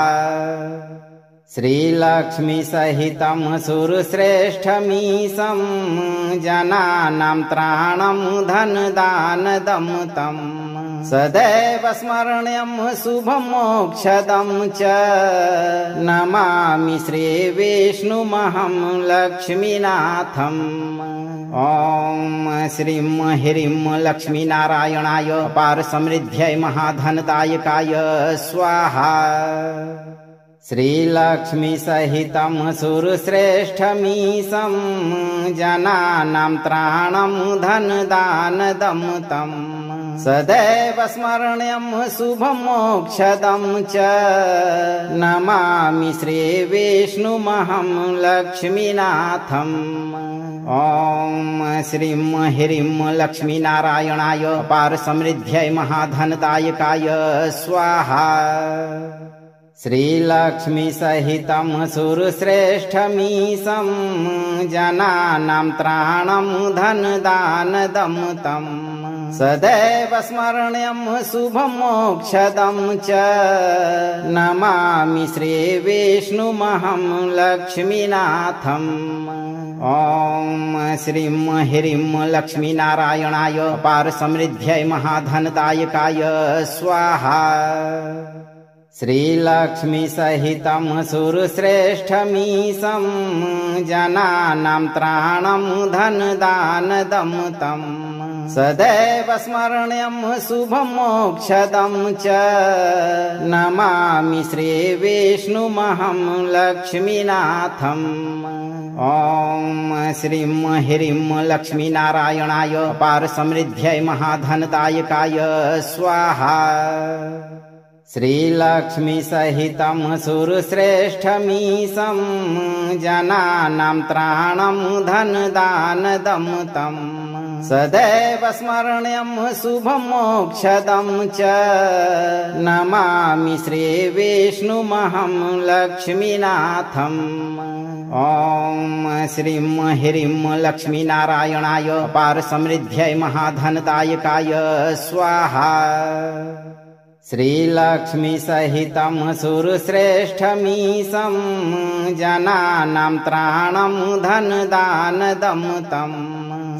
श्रीलक्ष्मीसहितं सुरश्रेष्ठमीशं जनानां त्राणं धनदानदं तं सदैव स्मरणीयं शुभं मोक्षदं च नमामि श्रीविष्णुमहं लक्ष्मीनाथम्। ॐ श्रीं ह्रीं लक्ष्मीनारायणाय पारसमृद्ध्यै महाधनदायकाय स्वाहा। श्रीलक्ष्मीसहितं सुरश्रेष्ठमीशं जनानां त्राणं धनदानदं तं सदैव स्मरणीयं शुभं मोक्षदं च नमामि श्रीविष्णुमहं लक्ष्मीनाथम्। ॐ श्रीं ह्रीं लक्ष्मीनारायणाय पारसमृद्ध्यै महाधनदायकाय स्वाहा। श्रीलक्ष्मीसहितं सुरश्रेष्ठमीशं जनानां त्राणं धनदानदं तं सदैव स्मरणीयं शुभं मोक्षदं च नमामि श्रीविष्णुमहं लक्ष्मीनाथम्। ॐ श्रीं ह्रीं लक्ष्मीनारायणाय पारसमृद्ध्यै महाधनदायकाय स्वाहा। श्रीलक्ष्मीसहितं सुरश्रेष्ठमीशं जनानां त्राणं धनदानदं तं सदैव स्मरणीयं शुभं मोक्षदं च नमामि श्रीविष्णुमहं लक्ष्मीनाथम्। ॐ श्रीं ह्रीं लक्ष्मीनारायणाय पारसमृद्ध्यै महाधनदायकाय स्वाहा। श्रीलक्ष्मीसहितं सुरश्रेष्ठमीशं जनानां त्राणं धनदानदं तं सदैव स्मरणीयं शुभं मोक्षदं च नमामि श्रीविष्णुमहं लक्ष्मीनाथम्। ॐ श्रीं ह्रीं लक्ष्मीनारायणाय पारसमृद्ध्यै महाधनदायकाय स्वाहा। श्रीलक्ष्मीसहितं सुरश्रेष्ठमीशं जनानां त्राणं धनदानदं तं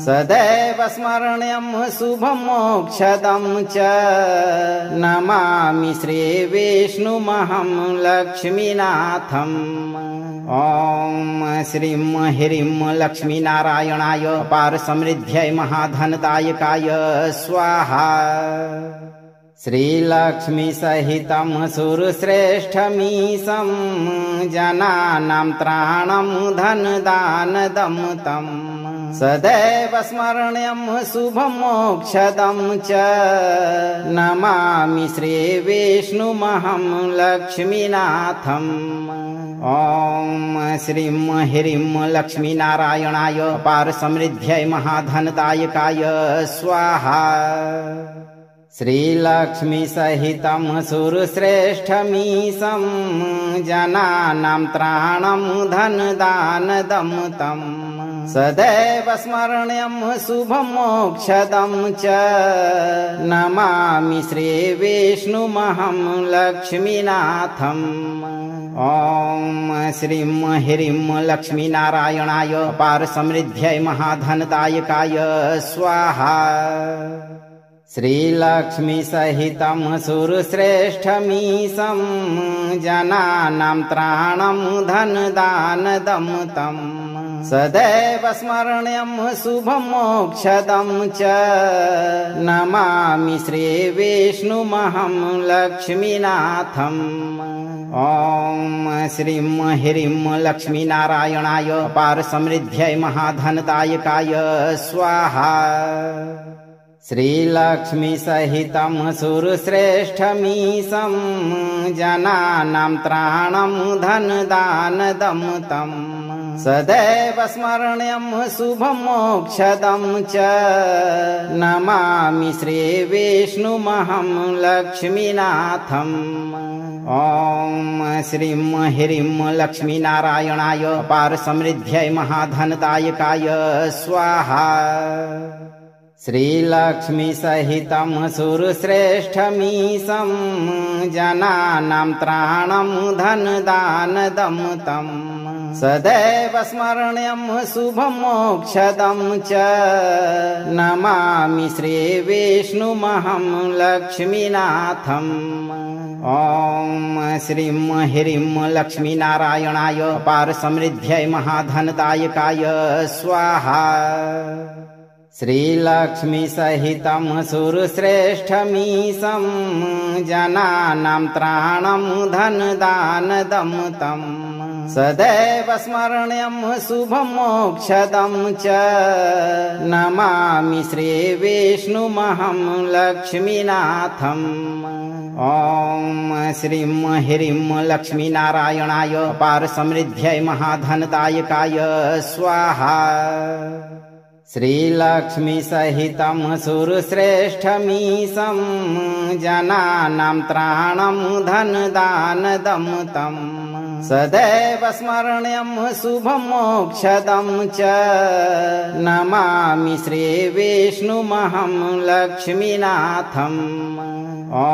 सदैव स्मरणीयं शुभं मोक्षदं च नमामि श्रीविष्णुमहं लक्ष्मीनाथम्। ॐ श्रीं ह्रीं लक्ष्मीनारायणाय पारसमृद्ध्यै महाधनदायकाय स्वाहा। श्रीलक्ष्मीसहितं सुरश्रेष्ठमीशं जनानां त्राणं धनदानदं तं सदैव स्मरणीयं शुभं मोक्षदं च नमामि श्रीविष्णुमहं लक्ष्मीनाथम्। ॐ श्रीं ह्रीं लक्ष्मीनारायणाय पारसमृद्ध्यै महाधनदायकाय स्वाहा। श्रीलक्ष्मीसहितं सुरश्रेष्ठमीशं जनानां त्राणं धनदानदं तं सदैव स्मरणीयं शुभं मोक्षदं च नमामि श्रीविष्णुमहं लक्ष्मीनाथम्। ॐ श्रीं ह्रीं लक्ष्मीनारायणाय पारसमृद्ध्यै महाधनदायकाय स्वाहा। श्रीलक्ष्मीसहितं सुरश्रेष्ठमीशं जनानां त्राणं धनदानदं तं सदैव स्मरणीयं शुभं मोक्षदं च नमामि श्रीविष्णुमहं लक्ष्मीनाथम्। ॐ श्रीं ह्रीं लक्ष्मीनारायणाय पारसमृद्ध्यै महाधनदायकाय स्वाहा। श्रीलक्ष्मीसहितं सुरश्रेष्ठमीशं जनानां त्राणं धनदानदं तं सदैव स्मरणीयं शुभं मोक्षदं च नमामि श्रीविष्णुमहं लक्ष्मीनाथम्। ॐ श्रीं ह्रीं लक्ष्मीनारायणाय पारसमृद्ध्यै महाधनदायकाय स्वाहा। श्रीलक्ष्मीसहितं सुरश्रेष्ठमीशं जनानां त्राणं धनदानदं तं सदैव स्मरणीयं शुभं मोक्षदं च नमामि श्रीविष्णुमहं लक्ष्मीनाथम्। ॐ श्रीं ह्रीं लक्ष्मीनारायणाय पारसमृद्ध्यै महाधनदायकाय स्वाहा। श्रीलक्ष्मीसहितं सुरश्रेष्ठमीशं जनानां त्राणं धनदानदं तं सदैव स्मरणीयं शुभं मोक्षदं च नमामि श्रीविष्णुमहं लक्ष्मीनाथम्। ॐ श्रीं ह्रीं लक्ष्मीनारायणाय पारसमृद्ध्यै महाधनदायकाय स्वाहा। श्रीलक्ष्मीसहितं सुरश्रेष्ठमीशं जनानां त्राणं धनदानदं तं सदैव स्मरणीयं शुभं मोक्षदं च नमामि श्रीविष्णुमहं लक्ष्मीनाथम्। ॐ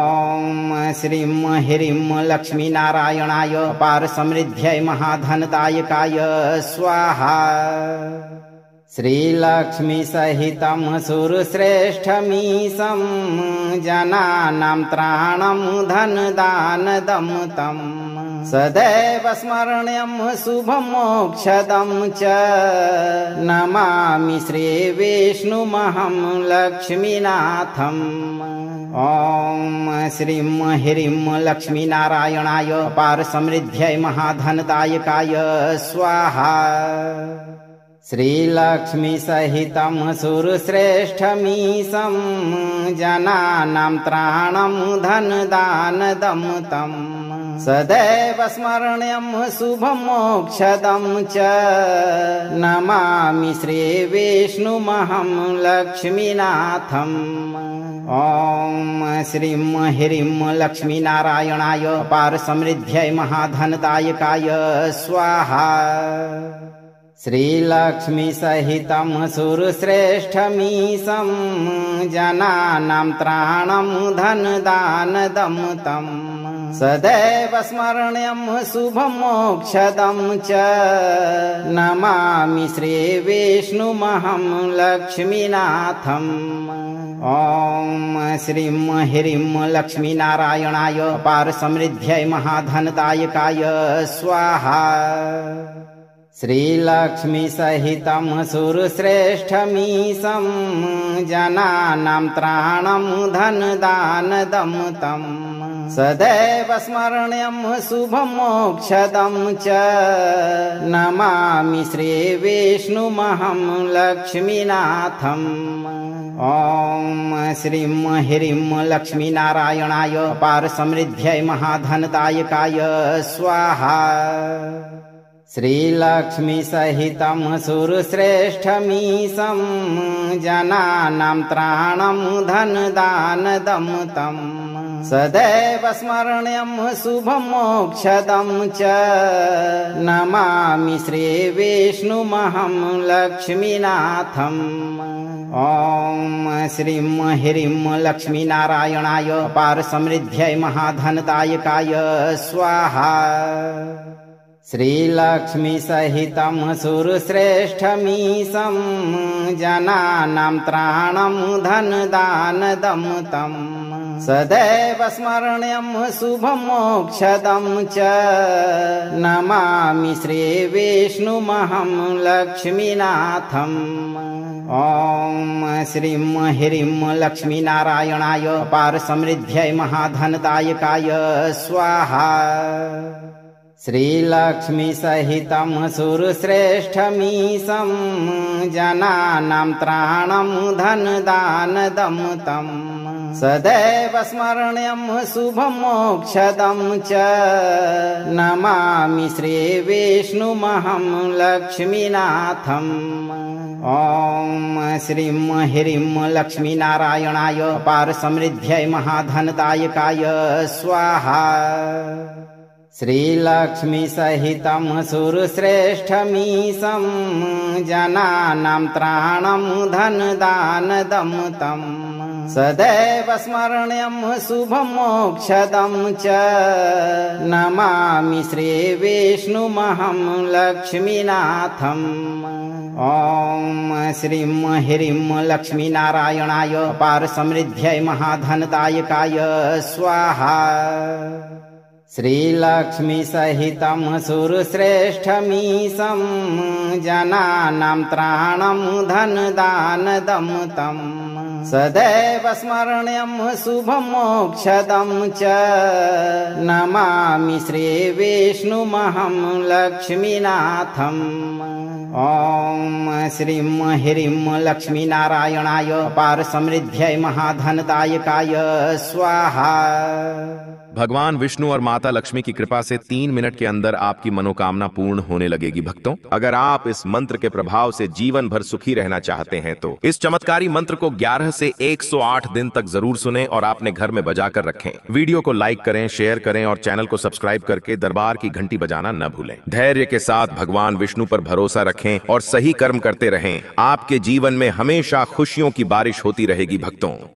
श्रीं ह्रीं लक्ष्मीनारायणाय पारसमृद्ध्यै महाधनदायकाय स्वाहा। श्रीलक्ष्मीसहितं सुरश्रेष्ठमीशं जनानां त्राणं धनदानदं तं सदैव स्मरणीयं शुभं मोक्षदं च नमामि श्रीविष्णुमहं लक्ष्मीनाथम्। ॐ श्रीं ह्रीं लक्ष्मीनारायणाय पारसमृद्ध्यै महाधनदायकाय स्वाहा। श्रीलक्ष्मीसहितं सुरश्रेष्ठमीशं जनानां त्राणं धनदानदं तं सदैव स्मरणीयं शुभं मोक्षदं च नमामि श्रीविष्णुमहं लक्ष्मीनाथम्। ॐ श्रीं ह्रीं लक्ष्मीनारायणाय पारसमृद्ध्यै महाधनदायकाय स्वाहा। श्रीलक्ष्मीसहितं सुरश्रेष्ठमीशं जनानां त्राणं धनदानदं तं सदैव स्मरणीयं शुभं मोक्षदं च नमामि श्रीविष्णुमहं लक्ष्मीनाथम्। ॐ श्रीं ह्रीं लक्ष्मीनारायणाय पारसमृद्ध्यै महाधनदायकाय स्वाहा। श्रीलक्ष्मीसहितं सुरश्रेष्ठमीशं जनानां त्राणं धनदानदं तं सदैव स्मरणीयं शुभं मोक्षदं च नमामि श्रीविष्णुमहं लक्ष्मीनाथम्। ॐ श्रीं ह्रीं लक्ष्मीनारायणाय पारसमृद्ध्यै महाधनदायकाय स्वाहा। श्रीलक्ष्मीसहितं सुरश्रेष्ठमीशं जनानां त्राणं धनदानदं तं सदैव स्मरणीयं शुभं मोक्षदं च नमामि श्रीविष्णुमहं लक्ष्मीनाथम्। ॐ श्रीं ह्रीं लक्ष्मीनारायणाय पारसमृद्ध्यै महाधनदायकाय स्वाहा। श्रीलक्ष्मीसहितं सुरश्रेष्ठमीशं जनानां त्राणं धनदानदं तं सदैव स्मरणीयं शुभं मोक्षदं च नमामि श्रीविष्णुमहं लक्ष्मीनाथम्। ॐ श्रीं ह्रीं लक्ष्मीनारायणाय पारसमृद्ध्यै महाधनदायकाय स्वाहा। श्रीलक्ष्मीसहितं सुरश्रेष्ठमीशं जनानां त्राणं धनदानदं तं सदैव स्मरणीयं शुभं मोक्षदं च नमामि श्रीविष्णुमहं लक्ष्मीनाथम्। ॐ श्रीं ह्रीं लक्ष्मीनारायणाय पारसमृद्ध्यै महाधनदायकाय स्वाहा। श्रीलक्ष्मीसहितं सुरश्रेष्ठमीशं जनानां त्राणं धनदानदं तं सदैव स्मरणीयं शुभं मोक्षदं च नमामि श्रीविष्णुमहं लक्ष्मीनाथम्। ॐ श्रीं ह्रीं लक्ष्मीनारायणाय पारसमृद्ध्यै महाधनदायकाय स्वाहा। श्रीलक्ष्मीसहितं सुरश्रेष्ठमीशं जनानां त्राणं धनदानदं तं सदैव स्मरणीयं शुभं मोक्षदं च नमामि श्रीविष्णुमहं लक्ष्मीनाथम्। ॐ श्रीं ह्रीं लक्ष्मीनारायणाय पारसमृद्ध्यै महाधनदायकाय स्वाहा। भगवान विष्णु और माता लक्ष्मी की कृपा से 3 मिनट के अंदर आपकी मनोकामना पूर्ण होने लगेगी। भक्तों, अगर आप इस मंत्र के प्रभाव से जीवन भर सुखी रहना चाहते हैं तो इस चमत्कारी मंत्र को 11 से 108 दिन तक जरूर सुने और अपने घर में बजाकर रखें। वीडियो को लाइक करें, शेयर करें और चैनल को सब्सक्राइब करके दरबार की घंटी बजाना न भूलें। धैर्य के साथ भगवान विष्णु पर भरोसा रखें और सही कर्म करते रहें। आपके जीवन में हमेशा खुशियों की बारिश होती रहेगी। भक्तों,